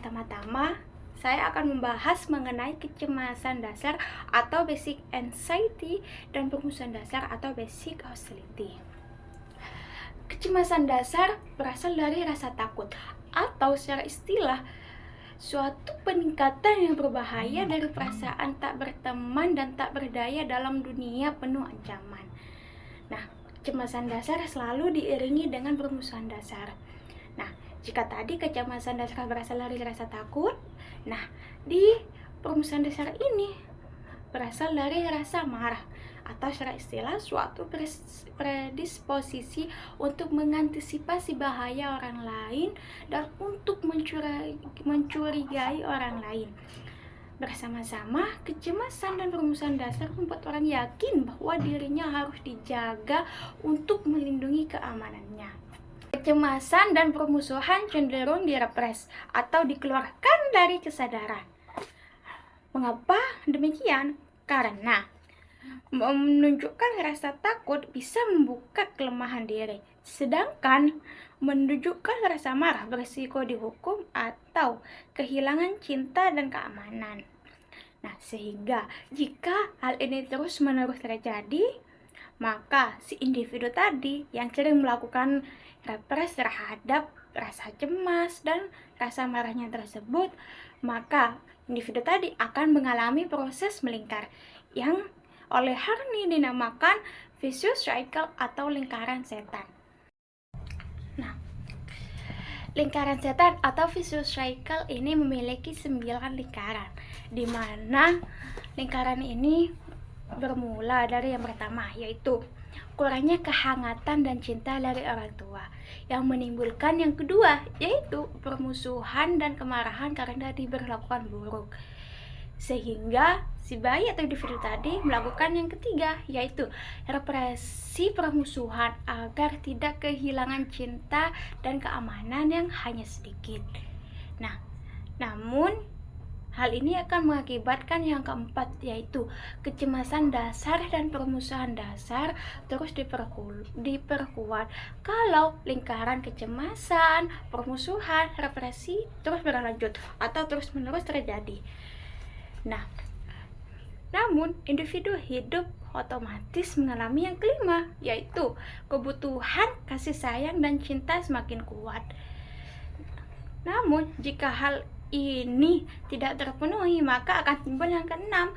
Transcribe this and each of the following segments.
Pertama-tama, saya akan membahas mengenai kecemasan dasar atau basic anxiety dan permusuhan dasar atau basic hostility. Kecemasan dasar berasal dari rasa takut atau secara istilah suatu peningkatan yang berbahaya dari perasaan tak berteman dan tak berdaya dalam dunia penuh ancaman. Nah, kecemasan dasar selalu diiringi dengan permusuhan dasar. Nah, jika tadi kecemasan dasar berasal dari rasa takut, nah di permusuhan dasar ini berasal dari rasa marah atau secara istilah suatu predisposisi untuk mengantisipasi bahaya orang lain dan untuk mencurigai orang lain. Bersama-sama, kecemasan dan permusuhan dasar membuat orang yakin bahwa dirinya harus dijaga untuk melindungi keamanannya. Kecemasan dan permusuhan cenderung direpres atau dikeluarkan dari kesadaran. Mengapa demikian? Karena menunjukkan rasa takut bisa membuka kelemahan diri, sedangkan menunjukkan rasa marah berisiko dihukum atau kehilangan cinta dan keamanan. Nah, sehingga jika hal ini terus-menerus terjadi, maka si individu tadi yang sering melakukan repres terhadap rasa cemas dan rasa marahnya tersebut, maka individu tadi akan mengalami proses melingkar yang oleh Harney dinamakan vicious cycle atau lingkaran setan. Nah, lingkaran setan atau vicious cycle ini memiliki 9 lingkaran, di mana lingkaran ini bermula dari yang pertama, yaitu kurangnya kehangatan dan cinta dari orang tua, yang menimbulkan yang kedua, yaitu permusuhan dan kemarahan karena diberlakukan buruk, sehingga si bayi atau individu tadi melakukan yang ketiga, yaitu represi permusuhan agar tidak kehilangan cinta dan keamanan yang hanya sedikit. Nah, namun hal ini akan mengakibatkan yang keempat, yaitu kecemasan dasar dan permusuhan dasar terus diperkuat kalau lingkaran kecemasan, permusuhan, represi terus berlanjut atau terus-menerus terjadi. Nah, namun individu hidup otomatis mengalami yang kelima, yaitu kebutuhan kasih sayang dan cinta semakin kuat. Namun, jika hal ini tidak terpenuhi, maka akan timbul yang keenam,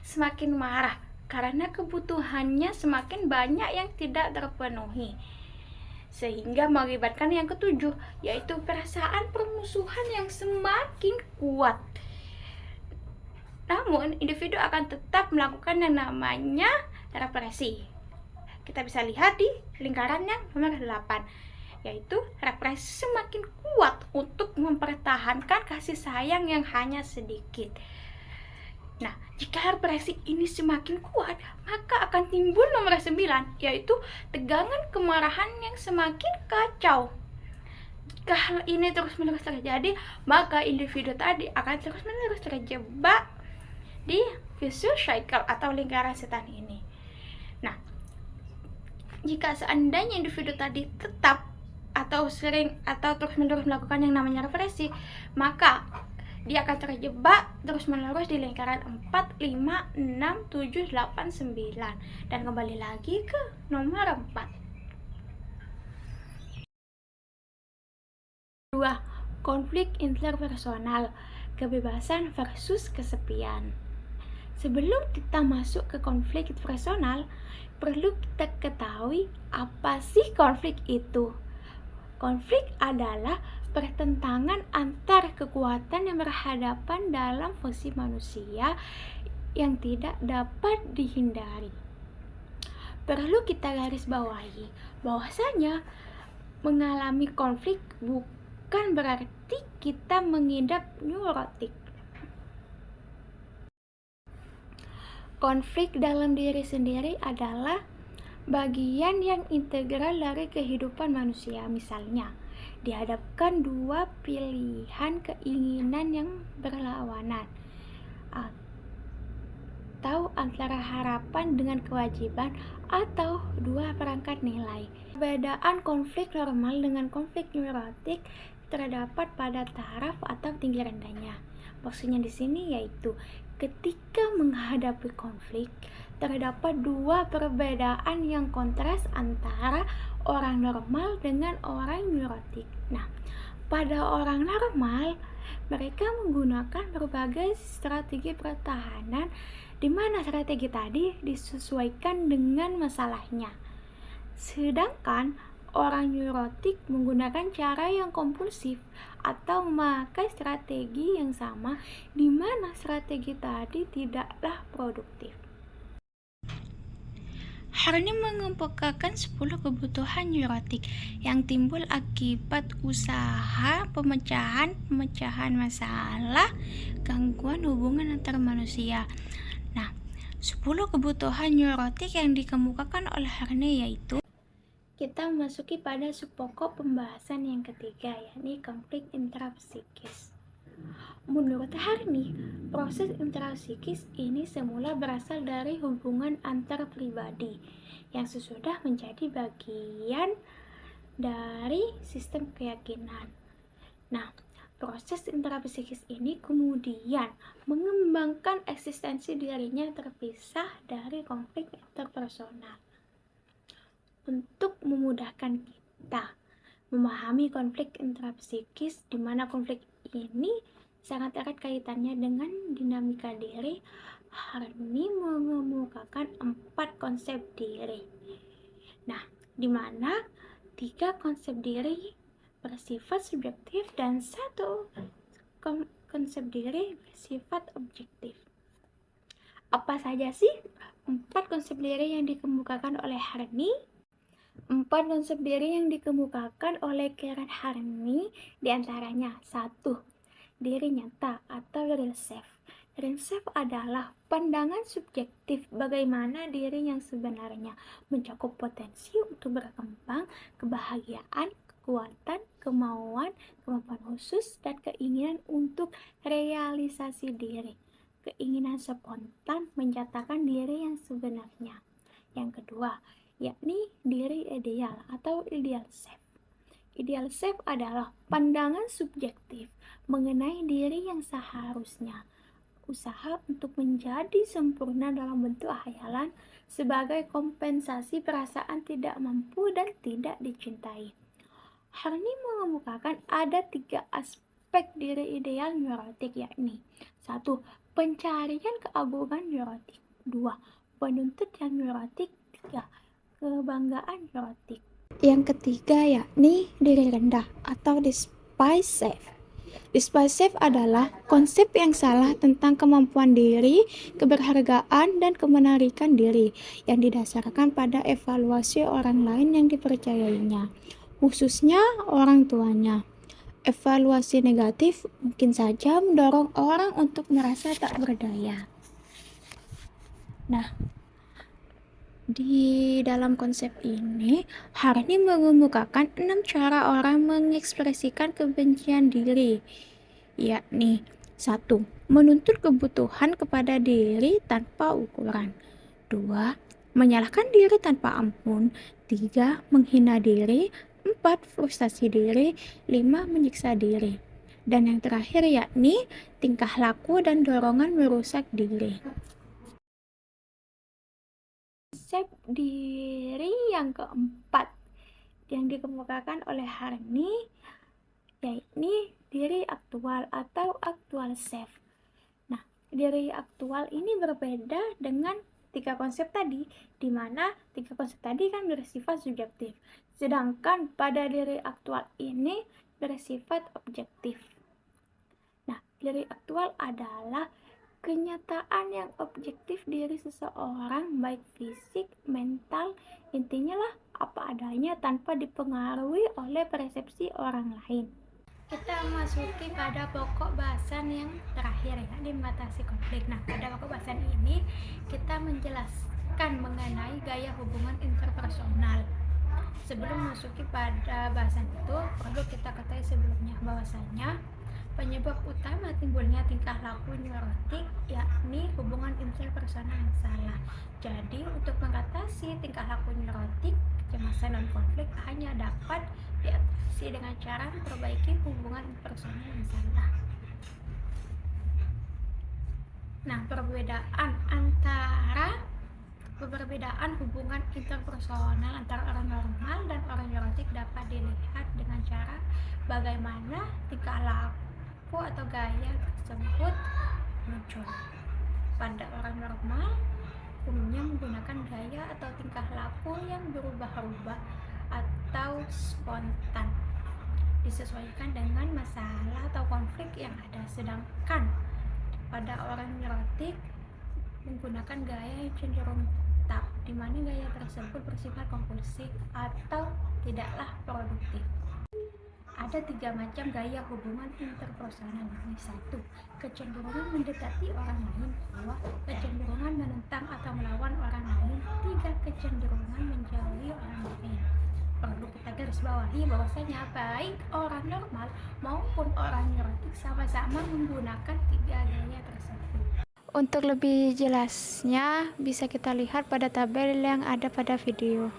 semakin marah karena kebutuhannya semakin banyak yang tidak terpenuhi, sehingga mengakibatkan yang ketujuh, yaitu perasaan permusuhan yang semakin kuat. Namun, individu akan tetap melakukan yang namanya represi. Kita bisa lihat di lingkaran yang nomor 8, yaitu represi semakin kuat untuk mempertahankan kasih sayang yang hanya sedikit. Nah, jika represi ini semakin kuat, maka akan timbul nomor 9, yaitu tegangan kemarahan yang semakin kacau. Jika hal ini terus-menerus terjadi, maka individu tadi akan terus-menerus terjebak di vicious cycle atau lingkaran setan ini. Nah, jika seandainya individu tadi tetap atau sering atau terus-menerus melakukan yang namanya represi, maka dia akan terjebak terus-menerus di lingkaran 4, 5, 6, 7, 8, 9 dan kembali lagi ke nomor 4. 2. Konflik interpersonal, kebebasan versus kesepian. Sebelum kita masuk ke konflik personal, perlu kita ketahui apa sih konflik itu. Konflik adalah pertentangan antar kekuatan yang berhadapan dalam fungsi manusia yang tidak dapat dihindari. Perlu kita garis bawahi bahwasanya mengalami konflik bukan berarti kita mengidap neurotik. Konflik dalam diri sendiri adalah bagian yang integral dari kehidupan manusia. Misalnya, dihadapkan dua pilihan keinginan yang berlawanan, atau antara harapan dengan kewajiban, atau dua perangkat nilai. Perbedaan konflik normal dengan konflik neurotik terdapat pada taraf atau tinggi rendahnya. Maksudnya di sini yaitu ketika menghadapi konflik, terdapat dua perbedaan yang kontras antara orang normal dengan orang neurotik. Nah, pada orang normal, mereka menggunakan berbagai strategi pertahanan di mana strategi tadi disesuaikan dengan masalahnya. Sedangkan orang neurotik menggunakan cara yang kompulsif atau memakai strategi yang sama di mana strategi tadi tidaklah produktif. Harni mengemukakan 10 kebutuhan neurotik yang timbul akibat usaha pemecahan masalah, gangguan hubungan antar manusia. Nah, 10 kebutuhan neurotik yang dikemukakan oleh Harni yaitu kita memasuki pada subpokok pembahasan yang ketiga, yakni konflik intrapsikis. Menurut Harni, proses intrapsikis ini semula berasal dari hubungan antar pribadi yang sesudah menjadi bagian dari sistem keyakinan. Nah, proses intrapsikis ini kemudian mengembangkan eksistensi dirinya terpisah dari konflik interpersonal. Untuk memudahkan kita memahami konflik intrapsikis, di mana konflik ini sangat erat kaitannya dengan dinamika diri, Harni mengemukakan 4 konsep diri. Nah, di mana 3 konsep diri bersifat subjektif dan 1 konsep diri bersifat objektif. Apa saja sih 4 konsep diri yang dikemukakan oleh Harni? 4 konsep diri yang dikemukakan oleh Karen Harni diantaranya 1. Diri nyata atau real self. Real self adalah pandangan subjektif bagaimana diri yang sebenarnya, mencakup potensi untuk berkembang, kebahagiaan, kekuatan, kemauan khusus, dan keinginan untuk realisasi diri. Keinginan spontan menyatakan diri yang sebenarnya. Yang kedua, yakni diri ideal atau ideal self. Ideal self adalah pandangan subjektif mengenai diri yang seharusnya, usaha untuk menjadi sempurna dalam bentuk khayalan sebagai kompensasi perasaan tidak mampu dan tidak dicintai. Harni mengemukakan ada 3 aspek diri ideal neurotik, yakni 1. Pencarian keagungan neurotik. 2. Penuntut yang neurotik. 3. Kebanggaan neurotik. Yang ketiga yakni diri rendah atau despise self. Despise self adalah konsep yang salah tentang kemampuan diri, keberhargaan, dan kemenarikan diri yang didasarkan pada evaluasi orang lain yang dipercayainya, khususnya orang tuanya. Evaluasi negatif mungkin saja mendorong orang untuk merasa tak berdaya. Nah, di dalam konsep ini, Harni mengemukakan 6 cara orang mengekspresikan kebencian diri, yakni 1. Menuntut kebutuhan kepada diri tanpa ukuran. 2. Menyalahkan diri tanpa ampun. 3. Menghina diri. 4. Frustasi diri. 5. Menyiksa diri. Dan yang terakhir yakni tingkah laku dan dorongan merusak diri. Konsep diri yang keempat yang dikemukakan oleh Harni yakni diri aktual atau actual self. Nah, diri aktual ini berbeda dengan 3 konsep tadi, di mana 3 konsep tadi kan bersifat subjektif, sedangkan pada diri aktual ini bersifat objektif. Nah, diri aktual adalah kenyataan yang objektif diri seseorang, baik fisik, mental, intinya lah apa adanya tanpa dipengaruhi oleh persepsi orang lain. Kita masuki pada pokok bahasan yang terakhir, yakni mengatasi konflik. Nah, pada pokok bahasan ini kita menjelaskan mengenai gaya hubungan interpersonal. Sebelum masuki pada bahasan itu, perlu kita ketahui sebelumnya bahwasanya penyebab utama timbulnya tingkah laku neurotik yakni hubungan interpersonal yang salah. Jadi, untuk mengatasi tingkah laku neurotik, kecemasan non konflik hanya dapat diatasi dengan cara memperbaiki hubungan personal yang salah. Nah, perbedaan hubungan interpersonal antara orang normal dan orang neurotik dapat dilihat dengan cara bagaimana tingkah laku atau gaya tersebut muncul. Pada orang normal, umumnya menggunakan gaya atau tingkah laku yang berubah-ubah atau spontan, disesuaikan dengan masalah atau konflik yang ada. Sedangkan pada orang neurotik menggunakan gaya yang cenderung tetap, di mana gaya tersebut bersifat kompulsif atau tidaklah produktif. Ada 3 macam gaya hubungan interpersonal. 1. Kecenderungan mendekati orang lain. 2. Kecenderungan menentang atau melawan orang lain. 3. Kecenderungan menjauhi orang lain. Perlu kita garis bawahi bahwasanya baik orang normal maupun orang neurotik sama-sama menggunakan 3 gaya tersebut. Untuk lebih jelasnya bisa kita lihat pada tabel yang ada pada video.